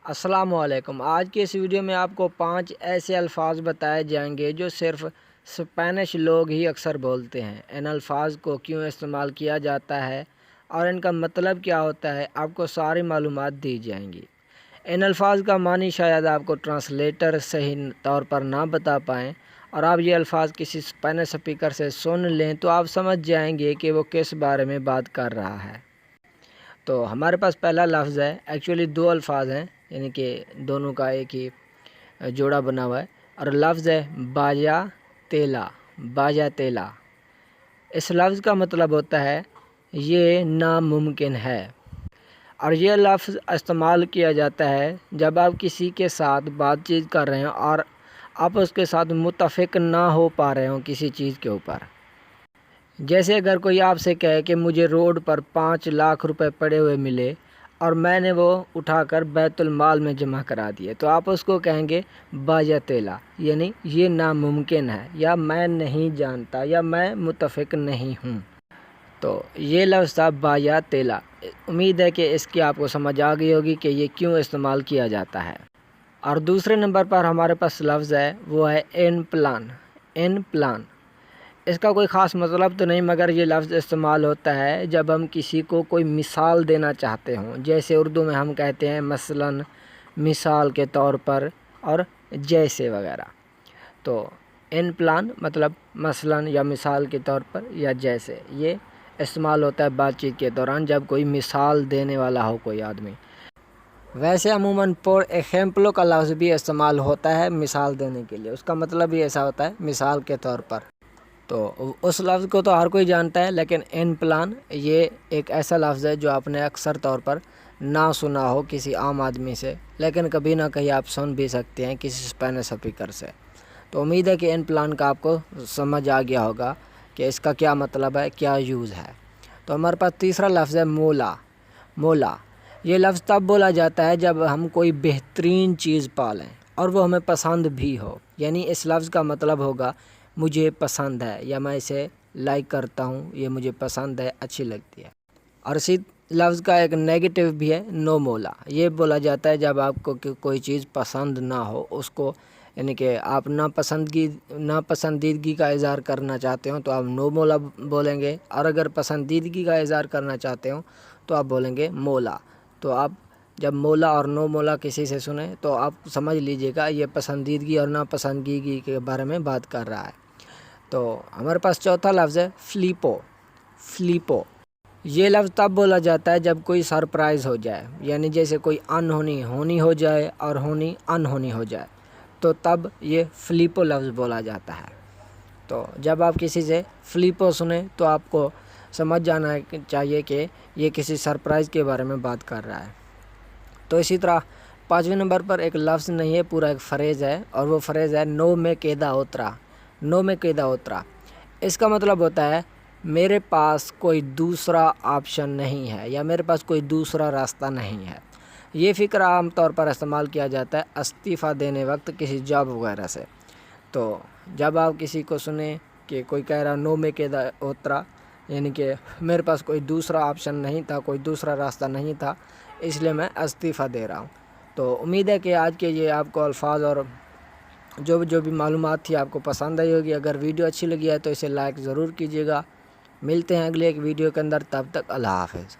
السلام علیکم۔ آج کی اس ویڈیو میں آپ کو 5 ایسے الفاظ بتائے جائیں گے جو صرف اسپینش لوگ ہی اکثر بولتے ہیں۔ ان الفاظ کو کیوں استعمال کیا جاتا ہے اور ان کا مطلب کیا ہوتا ہے، آپ کو ساری معلومات دی جائیں گی۔ ان الفاظ کا معنی شاید آپ کو ٹرانسلیٹر صحیح طور پر نہ بتا پائیں، اور آپ یہ الفاظ کسی اسپینش اسپیکر سے سن لیں تو آپ سمجھ جائیں گے کہ وہ کس بارے میں بات کر رہا ہے۔ تو ہمارے پاس پہلا لفظ ہے، ایکچولی 2 الفاظ ہیں، یعنی کہ دونوں کا ایک ہی جوڑا بنا ہوا ہے، اور لفظ ہے باجا تیلا۔ باجا تیلا، اس لفظ کا مطلب ہوتا ہے یہ ناممکن ہے، اور یہ لفظ استعمال کیا جاتا ہے جب آپ کسی کے ساتھ بات چیت کر رہے ہیں اور آپ اس کے ساتھ متفق نہ ہو پا رہے ہوں کسی چیز کے اوپر۔ جیسے اگر کوئی آپ سے کہے کہ مجھے روڈ پر 5 لاکھ روپے پڑے ہوئے ملے اور میں نے وہ اٹھا کر بیت المال میں جمع کرا دیے، تو آپ اس کو کہیں گے باجا تیلا، یعنی یہ ناممکن ہے، یا میں نہیں جانتا، یا میں متفق نہیں ہوں۔ تو یہ لفظ تھا باجا تیلا۔ امید ہے کہ اس کی آپ کو سمجھ آ گئی ہوگی کہ یہ کیوں استعمال کیا جاتا ہے۔ اور دوسرے نمبر پر ہمارے پاس لفظ ہے، وہ ہے ان پلان۔ ان پلان، اس کا کوئی خاص مطلب تو نہیں، مگر یہ لفظ استعمال ہوتا ہے جب ہم کسی کو کوئی مثال دینا چاہتے ہوں، جیسے اردو میں ہم کہتے ہیں مثلاً، مثال کے طور پر، اور جیسے وغیرہ۔ تو ان پلان مطلب مثلاً یا مثال کے طور پر یا جیسے، یہ استعمال ہوتا ہے بات چیت کے دوران جب کوئی مثال دینے والا ہو کوئی آدمی۔ ویسے عموماً پر ایگزامپل کا لفظ بھی استعمال ہوتا ہے مثال دینے کے لیے، اس کا مطلب بھی ایسا ہوتا ہے مثال کے طور پر۔ تو اس لفظ کو تو ہر کوئی جانتا ہے، لیکن ان پلان یہ ایک ایسا لفظ ہے جو آپ نے اکثر طور پر نہ سنا ہو کسی عام آدمی سے، لیکن کبھی نہ کہیں آپ سن بھی سکتے ہیں کسی اسپینش اسپیکر سے۔ تو امید ہے کہ ان پلان کا آپ کو سمجھ آ گیا ہوگا کہ اس کا کیا مطلب ہے، کیا یوز ہے۔ تو ہمارے پاس تیسرا لفظ ہے مولا۔ مولا، یہ لفظ تب بولا جاتا ہے جب ہم کوئی بہترین چیز پالیں اور وہ ہمیں پسند بھی ہو، یعنی اس لفظ کا مطلب ہوگا مجھے پسند ہے، یا میں اسے لائک کرتا ہوں، یہ مجھے پسند ہے، اچھی لگتی ہے۔ اور اسی لفظ کا ایک نیگیٹو بھی ہے، نو مولا۔ یہ بولا جاتا ہے جب آپ کو کوئی چیز پسند نہ ہو، اس کو یعنی کہ آپ ناپسندیدگی کا اظہار کرنا چاہتے ہوں تو آپ نو مولا بولیں گے، اور اگر پسندیدگی کا اظہار کرنا چاہتے ہوں تو آپ بولیں گے مولا۔ تو آپ جب مولا اور نو مولا کسی سے سنیں تو آپ سمجھ لیجئے گا یہ پسندیدگی اور ناپسندیدگی کے بارے میں بات کر رہا ہے۔ تو ہمارے پاس چوتھا لفظ ہے فلیپو۔ فلیپو، یہ لفظ تب بولا جاتا ہے جب کوئی سرپرائز ہو جائے، یعنی جیسے کوئی انہونی ہونی ہو جائے اور ہونی انہونی ہو جائے، تو تب یہ فلیپو لفظ بولا جاتا ہے۔ تو جب آپ کسی سے فلیپو سنیں تو آپ کو سمجھ جانا چاہیے کہ یہ کسی سرپرائز کے بارے میں بات کر رہا ہے۔ تو اسی طرح 5ویں نمبر پر ایک لفظ نہیں ہے، پورا ایک فریز ہے، اور وہ فریز ہے نو میں queda otra۔ نو میں queda otra، اس کا مطلب ہوتا ہے میرے پاس کوئی دوسرا آپشن نہیں ہے، یا میرے پاس کوئی دوسرا راستہ نہیں ہے۔ یہ فقرہ عام طور پر استعمال کیا جاتا ہے استعفیٰ دینے وقت کسی جاب وغیرہ سے۔ تو جب آپ کسی کو سنیں کہ کوئی کہہ رہا نو میں queda otra، یعنی کہ میرے پاس کوئی دوسرا آپشن نہیں تھا، کوئی دوسرا راستہ نہیں تھا، اس لیے میں استعفیٰ دے رہا ہوں۔ تو امید ہے کہ آج کے یہ آپ کو الفاظ اور جو بھی معلومات تھی آپ کو پسند آئی ہوگی۔ اگر ویڈیو اچھی لگی ہے تو اسے لائک ضرور کیجیے گا۔ ملتے ہیں اگلے ایک ویڈیو کے اندر، تب تک اللہ حافظ۔